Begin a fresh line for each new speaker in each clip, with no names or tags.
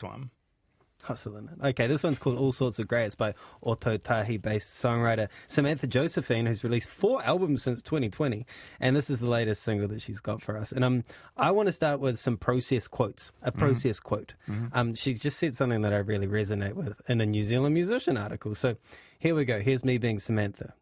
one.
Hustling it. Okay, this one's called All Sorts of Grey. It's by Otautahi-based songwriter Samantha Josephine, who's released 4 albums since 2020, and this is the latest single that she's got for us. And I want to start with some process quotes. A process quote. She just said something that I really resonate with in a New Zealand Musician article. So here we go. Here's me being Samantha.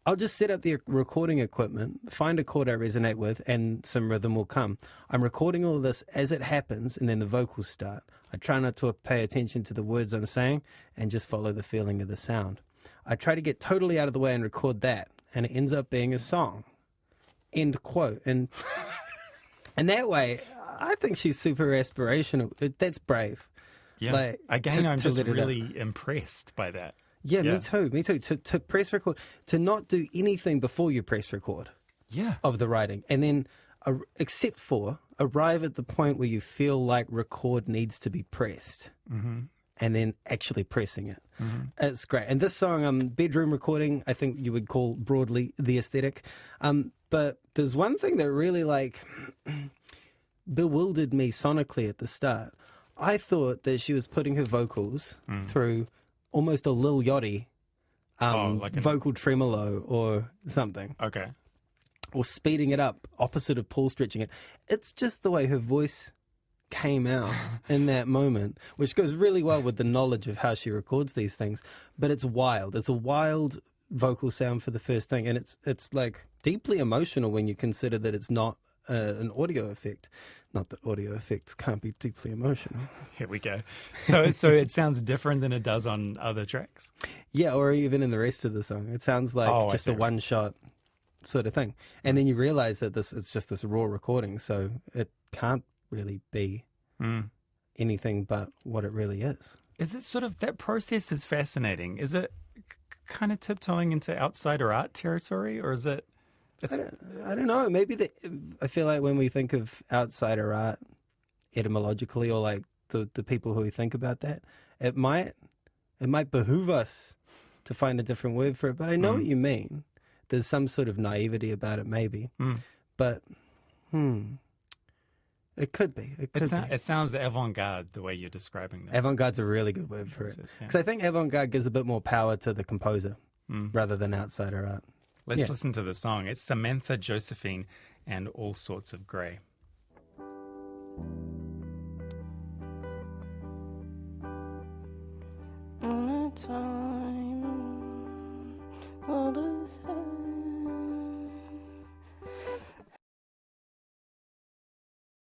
I'll just set up the recording equipment, find a chord I resonate with, and some rhythm will come. I'm recording all of this as it happens, and then the vocals start. I try not to pay attention to the words I'm saying and just follow the feeling of the sound. I try to get totally out of the way and record that, and it ends up being a song. End quote. And that way, I think she's super aspirational. That's brave.
Yeah.
Like,
Again, I'm just really impressed by that.
Yeah, me too. To press record, to not do anything before you press record of the writing. And then, except for, arrive at the point where you feel like record needs to be pressed. And then actually pressing it. It's great. And this song, bedroom recording, I think you would call broadly the aesthetic. But there's one thing that really bewildered me sonically at the start. I thought that she was putting her vocals through almost a Lil Yachty vocal tremolo or something.
Okay.
Or speeding it up, opposite of Paul stretching it. It's just the way her voice came out in that moment, which goes really well with the knowledge of how she records these things. But it's wild. It's a wild vocal sound for the first thing. And it's like deeply emotional when you consider that it's not an audio effect. Not that audio effects can't be deeply emotional.
Here we go. So it sounds different than it does on other tracks?
Yeah, or even in the rest of the song. It sounds like just a one-shot sort of thing. And then you realize that it's just this raw recording, so it can't really be anything but what it really is.
Is it sort of, that process is fascinating. Is it kind of tiptoeing into outsider art territory, or is it...
I don't know. Maybe I feel like when we think of outsider art etymologically, or like the people who think about that, it might behoove us to find a different word for it. But I know what you mean. There's some sort of naivety about it, maybe. But it could be.
It sounds avant-garde the way you're describing that.
Avant-garde's a really good word for it, because I think avant-garde gives a bit more power to the composer rather than outsider art.
Let's listen to the song. It's Samantha Josephine and All Sorts of Grey.
On a